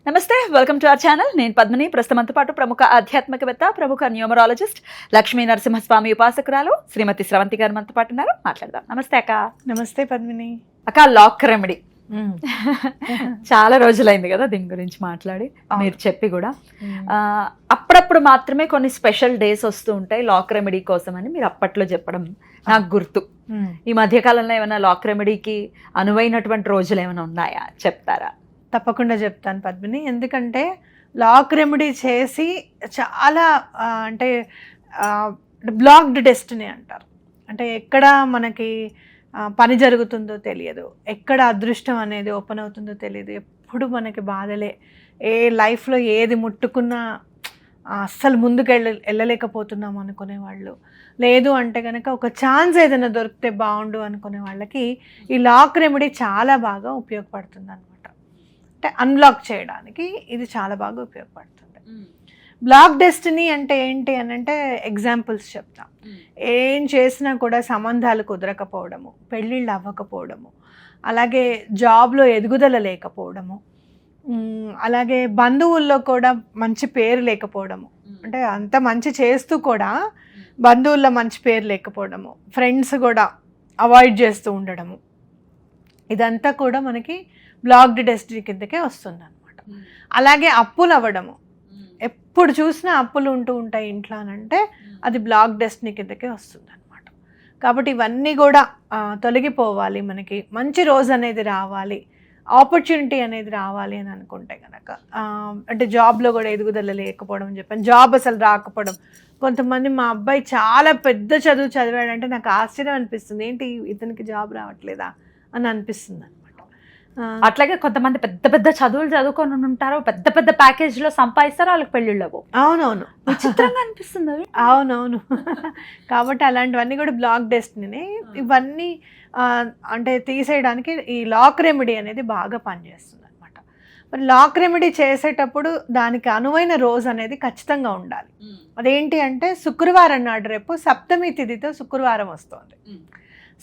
నమస్తే, welcome to our channel. నేను పద్మిని. ప్రస్తుతంతో పాటు ప్రముఖ ఆధ్యాత్మికవేత్త, ప్రముఖ న్యూమరాలజిస్ట్, లక్ష్మీ నరసింహస్వామి ఉపాసకురాలు శ్రీమతి స్రవంతి గారు మనతో పాటు ఉన్నారు. మాట్లాడదాం. నమస్తే అక్క. నమస్తే పద్మిని. అక్క, లాక్ రెమెడీ చాలా రోజులైంది కదా దీని గురించి మాట్లాడి, మీరు చెప్పి కూడా. అప్పుడప్పుడు మాత్రమే కొన్ని స్పెషల్ డేస్ వస్తూ ఉంటాయి లాక్ రెమెడీ కోసం అని మీరు అప్పట్లో చెప్పడం నాకు గుర్తు. ఈ మధ్యకాలంలో ఏమైనా లాక్ రెమెడీకి అనువైనటువంటి రోజులు ఏమైనా ఉన్నాయా, చెప్తారా? తప్పకుండా చెప్తాను పద్మిని. ఎందుకంటే లాక్ రెమెడీ చేసి చాలా అంటే బ్లాక్డ్ డెస్టినీ అంటారు. అంటే ఎక్కడ మనకి పని జరుగుతుందో తెలియదు, ఎక్కడ అదృష్టం అనేది ఓపెన్ అవుతుందో తెలియదు, ఎప్పుడు మనకి బాధలే, ఏ లైఫ్లో ఏది ముట్టుకున్నా అస్సలు ముందుకు వెళ్ళలేకపోతున్నాం అనుకునే వాళ్ళు, లేదు అంటే కనుక ఒక ఛాన్స్ ఏదైనా దొరికితే బాగుండు అనుకునే వాళ్ళకి ఈ లాక్ రెమెడీ చాలా బాగా ఉపయోగపడుతుంది అనమాట. అంటే అన్లాక్ చేయడానికి ఇది చాలా బాగా ఉపయోగపడుతుంది. బ్లాక్ డెస్టినీ అంటే ఏంటి అని అంటే ఎగ్జాంపుల్స్ చెప్తాం. ఏం చేసినా కూడా సంబంధాలు కుదరకపోవడము, పెళ్ళిళ్ళు అవ్వకపోవడము, అలాగే జాబ్లో ఎదుగుదల లేకపోవడము, అలాగే బంధువుల్లో కూడా మంచి పేరు లేకపోవడము, అంటే అంత మంచి చేస్తూ కూడా బంధువుల్లో మంచి పేరు లేకపోవడము, ఫ్రెండ్స్ కూడా అవాయిడ్ చేస్తూ ఉండడము, ఇదంతా కూడా మనకి బ్లాక్డ్ డెస్టినీ కిందకే వస్తుంది అనమాట. అలాగే అప్పులు అవ్వడము, ఎప్పుడు చూసినా అప్పులు ఉంటూ ఉంటాయి ఇంట్లో అని అంటే అది బ్లాక్ డెస్టినీ కిందకే వస్తుంది అనమాట. కాబట్టి ఇవన్నీ కూడా తొలగిపోవాలి, మనకి మంచి రోజు అనేది రావాలి, ఆపర్చునిటీ అనేది రావాలి అని అనుకుంటే కనుక, అంటే జాబ్లో కూడా ఎదుగుదల లేకపోవడం అని చెప్పాను, జాబ్ అసలు రాకపోవడం. కొంతమంది మా అబ్బాయి చాలా పెద్ద చదువు చదివాడంటే నాకు ఆశ్చర్యం అనిపిస్తుంది, ఏంటి ఇతనికి జాబ్ రావట్లేదా అని అనిపిస్తుంది అనమాట. అట్లాగే కొంతమంది పెద్ద పెద్ద చదువులు చదువుకొని ఉంటారు, పెద్ద పెద్ద ప్యాకేజ్లో సంపాదిస్తారు, వాళ్ళకి పెళ్ళిళ్ళవు. అవునవును, విచిత్రంగా అనిపిస్తుంది. అవునవును. కాబట్టి అలాంటివన్నీ కూడా బ్లాక్ డెస్టినీ. ఇవన్నీ అంటే తీసేయడానికి ఈ లాక్ రెమెడీ అనేది బాగా పనిచేస్తుంది అనమాట. మరి లాక్ రెమెడీ చేసేటప్పుడు దానికి అనువైన రోజు అనేది ఖచ్చితంగా ఉండాలి. అదేంటి అంటే శుక్రవారం నాడు, రేపు సప్తమి తిథితో శుక్రవారం వస్తుంది.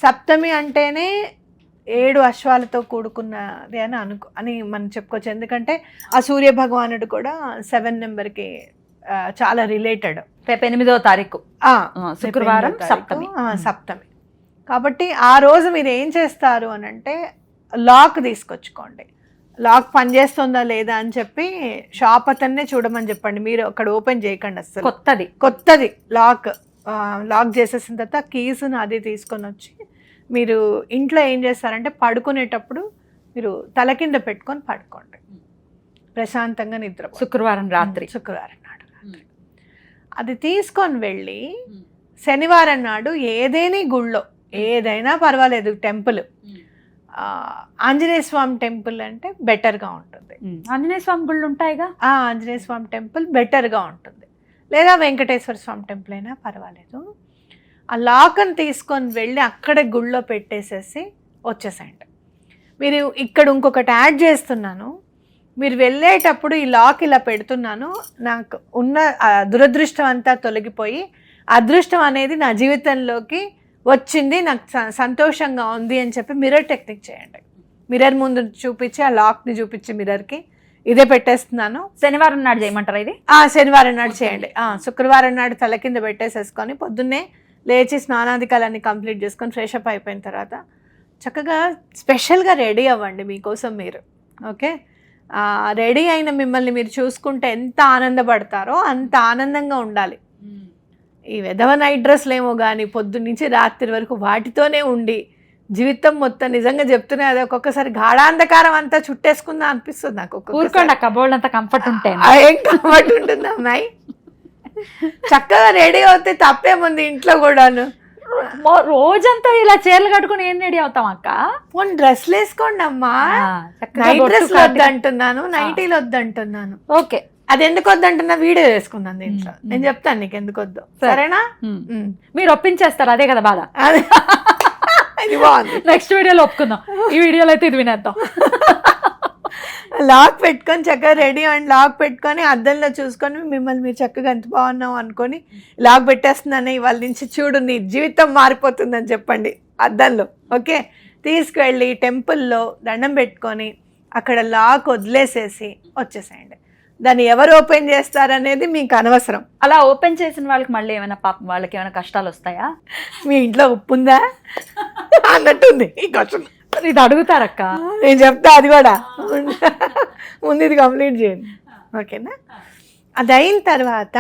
సప్తమి అంటేనే 7 అశ్వాలతో కూడుకున్నది అని మనం చెప్పుకోవచ్చు. ఎందుకంటే ఆ సూర్య భగవానుడు కూడా 7 నెంబర్కి చాలా రిలేటెడ్. రేపు 8వ తారీఖు శుక్రవారం, సప్తమి. కాబట్టి ఆ రోజు మీరు ఏం చేస్తారు అని అంటే లాక్ తీసుకొచ్చుకోండి. లాక్ పనిచేస్తుందా లేదా అని చెప్పి షాప్ అతన్నే చూడమని చెప్పండి, మీరు అక్కడ ఓపెన్ చేయకండి అసలు. కొత్తది లాక్ చేసేసిన తర్వాత కీస్ను అది తీసుకొని వచ్చి మీరు ఇంట్లో ఏం చేస్తారంటే పడుకునేటప్పుడు మీరు తల కింద పెట్టుకొని పడుకోండి, ప్రశాంతంగా నిద్ర. శుక్రవారం నాడు రాత్రి అది తీసుకొని వెళ్ళి శనివారం నాడు ఏదేని గుళ్ళో, ఏదైనా పర్వాలేదు, టెంపుల్, ఆంజనేయ స్వామి టెంపుల్ అంటే బెటర్గా ఉంటుంది. ఆంజనేయ స్వామి గుళ్ళు ఉంటాయిగా, ఆంజనేయ స్వామి టెంపుల్ బెటర్గా ఉంటుంది, లేదా వెంకటేశ్వర స్వామి టెంపుల్ అయినా పర్వాలేదు. ఆ లాక్ని తీసుకొని వెళ్ళి అక్కడే గుళ్ళో పెట్టేసేసి వచ్చేసేయండి. మీరు ఇక్కడ ఇంకొకటి యాడ్ చేస్తున్నాను, మీరు వెళ్ళేటప్పుడు ఈ లాక్ ఇలా పెడుతున్నాను, నాకు ఉన్న దురదృష్టం అంతా తొలగిపోయి అదృష్టం అనేది నా జీవితంలోకి వచ్చింది, నాకు సంతోషంగా ఉంది అని చెప్పి మిర్రర్ టెక్నిక్ చేయండి. మిర్రర్ ముందు చూపించి ఆ లాక్ని చూపించి మిర్రర్కి ఇదే పెట్టేస్తున్నాను. శనివారం నాడు చేయమంటారా ఇది? శనివారం నాడు చేయండి. శుక్రవారం నాడు తల కింద పెట్టేసేసుకొని పొద్దున్నే లేచి స్నానాధికాలన్నీ కంప్లీట్ చేసుకొని ఫ్రెష్ అప్ అయిపోయిన తర్వాత చక్కగా స్పెషల్గా రెడీ అవ్వండి మీకోసం మీరు. ఓకే, రెడీ అయిన మిమ్మల్ని మీరు చూసుకుంటే ఎంత ఆనందపడతారో అంత ఆనందంగా ఉండాలి. ఈ విధవ నైట్ డ్రెస్లు ఏమో కానీ పొద్దున్నుంచి రాత్రి వరకు వాటితోనే ఉండి జీవితం మొత్తం నిజంగా చెప్తున్నా, అది ఒక్కొక్కసారి గాఢాంధకారం అంతా చుట్టేసుకుందా అనిపిస్తుంది నాకు. కబోర్డ్ అంతా కంఫర్ట్ ఉంటే ఏం కంఫర్ట్ ఉంటుంది అమ్మాయి, చక్కగా రెడీ అవుతే తప్పేముంది. ఇంట్లో కూడాను రోజంతా ఇలా చీరలు కట్టుకుని ఏం రెడీ అవుతాం అక్క? పోనీ డ్రెస్లు వేసుకోండి అమ్మా. నైట్ డ్రెస్లు వద్దంటున్నాను, నైటీలు వద్దంటున్నాను. ఓకే, అది ఎందుకు వద్దంటున్నా వీడియో వేసుకున్నాను దీంట్లో, నేను చెప్తాను నీకు ఎందుకు వద్దు, సరేనా? మీరు ఒప్పించేస్తారు, అదే కదా బాధ. ఇది బాగుంది, నెక్స్ట్ వీడియోలో ఒప్పుకుందాం. ఈ వీడియోలో అయితే ఇది వినేద్దాం. లాక్ పెట్టుకొని చక్కగా రెడీ అండ్ లాక్ పెట్టుకొని అద్దంలో చూసుకొని మిమ్మల్ని మీరు చక్కగా ఎంత బాగున్నావు అనుకొని లాక్ పెట్టేస్తున్నాను, ఇవాళ నుంచి చూడు నీ జీవితం మారిపోతుందని చెప్పండి అద్దంలో. ఓకే, తీసుకువెళ్ళి టెంపుల్లో దండం పెట్టుకొని అక్కడ లాక్ వదిలేసేసి వచ్చేసేయండి. దాన్ని ఎవరు ఓపెన్ చేస్తారనేది మీకు అనవసరం. అలా ఓపెన్ చేసిన వాళ్ళకి మళ్ళీ ఏమైనా పాపం వాళ్ళకి ఏమైనా కష్టాలు వస్తాయా? మీ ఇంట్లో ఉప్పు ఉందా అన్నట్టుంది ఈ క్వశ్చన్. ఇది అడుగుతారక్క, నేను చెప్తా అది కూడా. ముందు ఇది కంప్లీట్ చేయండి, ఓకేనా? అది అయిన తర్వాత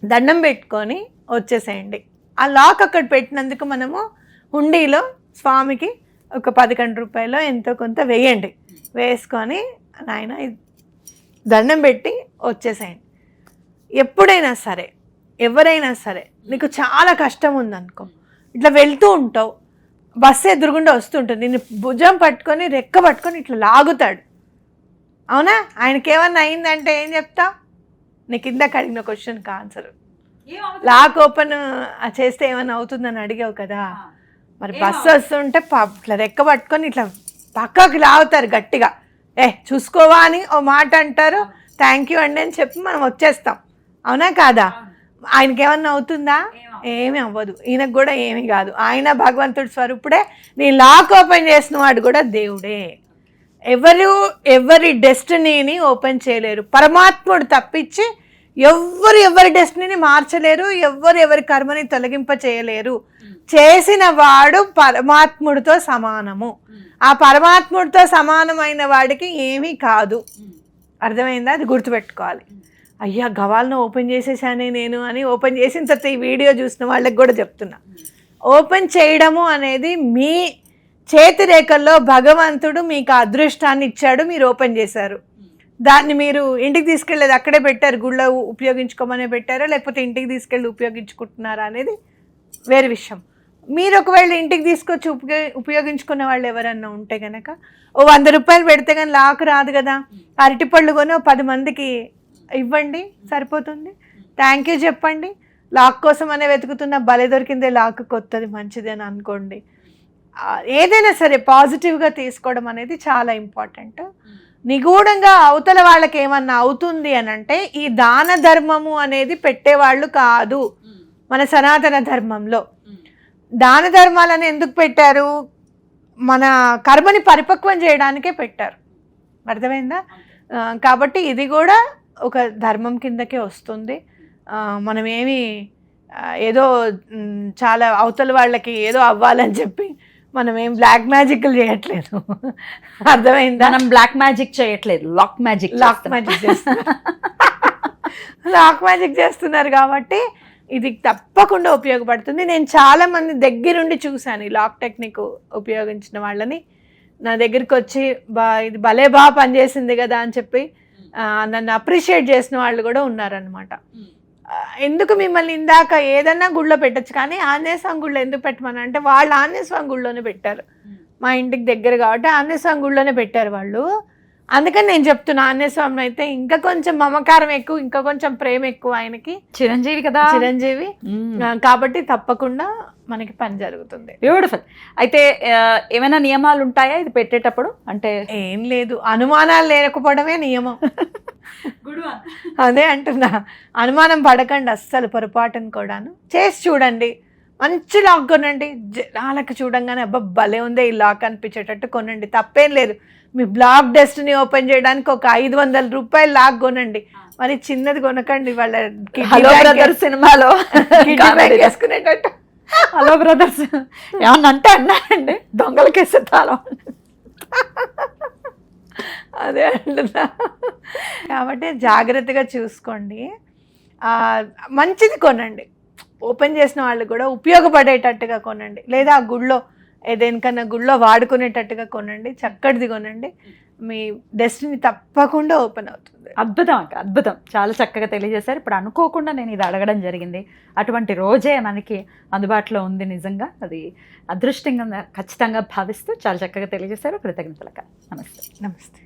దండం పెట్టుకొని వచ్చేసేయండి. ఆ లాక్ అక్కడ పెట్టినందుకు మనము హుండీలో స్వామికి ఒక 11 రూపాయలు ఎంతో కొంత వేయండి. వేసుకొని నాయన దండం పెట్టి వచ్చేసేయండి. ఎప్పుడైనా సరే ఎవరైనా సరే నీకు చాలా కష్టం ఉందనుకో, ఇట్లా వెళ్తూ ఉంటావు, బస్సు ఎదురుగుండా వస్తుంటుంది, నిన్ను భుజం పట్టుకొని రెక్క పట్టుకొని ఇట్లా లాగుతాడు, అవునా? ఆయనకి ఏమన్నా అయిందంటే ఏం చెప్తావు? నీకు ఇందాక అడిగిన క్వశ్చన్కి ఆన్సర్, లాక్ ఓపెన్ చేస్తే ఏమన్నా అవుతుందని అడిగావు కదా. మరి బస్సు వస్తుంటే ఇట్లా రెక్క పట్టుకొని ఇట్లా పక్కకి లాగుతారు గట్టిగా, చూసుకోవా అని ఓ మాట అంటారు, థ్యాంక్ యూ అండి అని చెప్పి మనం వచ్చేస్తాం, అవునా కాదా? ఆయనకి ఏమన్నా అవుతుందా? ఏమీ అవ్వదు. ఈయనకు కూడా ఏమీ కాదు. ఆయన భగవంతుడి స్వరూపుడే. నీ లాక్ ఓపెన్ చేసిన వాడు కూడా దేవుడే. ఎవరి డెస్టినీని ఓపెన్ చేయలేరు, పరమాత్ముడు తప్పించి ఎవరి డెస్టినీని మార్చలేరు, ఎవరి కర్మని తొలగింప చేయలేరు. చేసిన వాడు పరమాత్ముడితో సమానము. ఆ పరమాత్ముడితో సమానమైన వాడికి ఏమీ కాదు. అర్థమైందా? అది గుర్తుపెట్టుకోవాలి. అయ్యా గవాలను ఓపెన్ చేసేసానే నేను అని ఓపెన్ చేసిన తర్వాత ఈ వీడియో చూసిన వాళ్ళకి కూడా చెప్తున్నా, ఓపెన్ చేయడము అనేది మీ చేతి రేఖల్లో భగవంతుడు మీకు అదృష్టాన్ని ఇచ్చాడు, మీరు ఓపెన్ చేశారు. దాన్ని మీరు ఇంటికి తీసుకెళ్ళేది అక్కడే పెట్టారు, గుళ్ళో ఉపయోగించుకోమనే పెట్టారా లేకపోతే ఇంటికి తీసుకెళ్ళి ఉపయోగించుకుంటున్నారా అనేది వేరే విషయం. మీరు ఒకవేళ ఇంటికి తీసుకొచ్చి ఉపయోగించుకునే వాళ్ళు ఎవరన్నా ఉంటే కనుక ఓ 100 రూపాయలు పెడితే కానీ లాక్ రాదు కదా, అరటిపళ్ళు కొని 10 మందికి ఇవ్వండి, సరిపోతుంది. థ్యాంక్ యూ చెప్పండి. లాక్ కోసం అనే వెతుకుతున్న భలే దొరికిందే లాక్, కొత్తది మంచిది అని అనుకోండి. ఏదైనా సరే పాజిటివ్గా తీసుకోవడం అనేది చాలా ఇంపార్టెంట్. నిగూఢంగా అవతల వాళ్ళకి ఏమన్నా అవుతుంది అని అంటే ఈ దాన ధర్మము అనేది పెట్టేవాళ్ళు కాదు. మన సనాతన ధర్మంలో దాన ధర్మాలని ఎందుకు పెట్టారు? మన కర్మని పరిపక్వం చేయడానికే పెట్టారు, అర్థమైందా? కాబట్టి ఇది కూడా ఒక ధర్మం కిందకే వస్తుంది. మనమేమి ఏదో చాలా అవతల వాళ్ళకి ఏదో అవ్వాలని చెప్పి మనం ఏం బ్లాక్ మ్యాజిక్లు చేయట్లేదు, అర్థమైందా? మనం బ్లాక్ మ్యాజిక్ చేయట్లేదు, లాక్ మ్యాజిక్ చేస్తున్నారు కాబట్టి ఇది తప్పకుండా ఉపయోగపడుతుంది. నేను చాలా మంది దగ్గరుండి చూశాను ఈ లాక్ టెక్నిక్ ఉపయోగించిన వాళ్ళని. నా దగ్గరికి వచ్చి ఇది భలే బాగా పనిచేసింది కదా అని చెప్పి నన్ను అప్రిషియేట్ చేసిన వాళ్ళు కూడా ఉన్నారనమాట. ఎందుకు మిమ్మల్ని ఇందాక ఏదన్నా గుళ్ళో పెట్టచ్చు కానీ ఆంజనేయ స్వామి గుళ్ళో ఎందుకు పెట్టమని అంటే వాళ్ళు ఆంజనేయ స్వామి గుళ్ళోనే పెట్టారు, మా ఇంటికి దగ్గర కాబట్టి ఆంజనేయ స్వామి గుళ్ళోనే పెట్టారు వాళ్ళు. అందుకని నేను చెప్తున్నా, ఆంజనేయ స్వామి అయితే ఇంకా కొంచెం మమకారం ఎక్కువ, ఇంకా కొంచెం ప్రేమ ఎక్కువ ఆయనకి. చిరంజీవి కదా, చిరంజీవి కాబట్టి తప్పకుండా మనకి పని జరుగుతుంది. బ్యూటిఫుల్. అయితే ఏమైనా నియమాలు ఉంటాయా ఇది పెట్టేటప్పుడు? అంటే ఏం లేదు, అనుమానాలు లేకపోవడమే నియమం. అదే అంటున్నా, అనుమానం పడకండి అస్సలు పొరపాటును కూడాను. చేసి చూడండి, మంచి లాక్ కొనండి. జనాలకు చూడంగానే అబ్బా భలే ఉందే ఈ లాక్ అనిపించేటట్టు కొనండి, తప్పేం లేదు. మీ బ్లాక్ డెస్టినీ ఓపెన్ చేయడానికి ఒక 500 రూపాయలు లాక్ కొనండి, మరి చిన్నది కొనకండి. వాళ్ళ హలో బ్రదర్స్ సినిమాలో వేసుకునేటట్టు. హలో బ్రదర్స్ ఏమన్నా అంటే అన్నారండి, దొంగలకేసే తాళం. అదే అంటున్నా. కాబట్టి జాగ్రత్తగా చూసుకోండి, మంచిది కొనండి. ఓపెన్ చేసిన వాళ్ళు కూడా ఉపయోగపడేటట్టుగా కొనండి, లేదా ఆ గుళ్ళో దేనికన్నా గుళ్ళో వాడుకునేటట్టుగా కొనండి, చక్కటిది కొనండి. మీ డెస్టినీ తప్పకుండా ఓపెన్ అవుతుంది. అద్భుతం అక్క, అద్భుతం. చాలా చక్కగా తెలియజేశారు. ఇప్పుడు అనుకోకుండా నేను ఇది అడగడం జరిగింది, అటువంటి రోజే మనకి అందుబాటులో ఉంది. నిజంగా అది అదృష్టంగా ఖచ్చితంగా భావిస్తూ చాలా చక్కగా తెలియజేశారు. కృతజ్ఞతలక్క. నమస్తే. నమస్తే.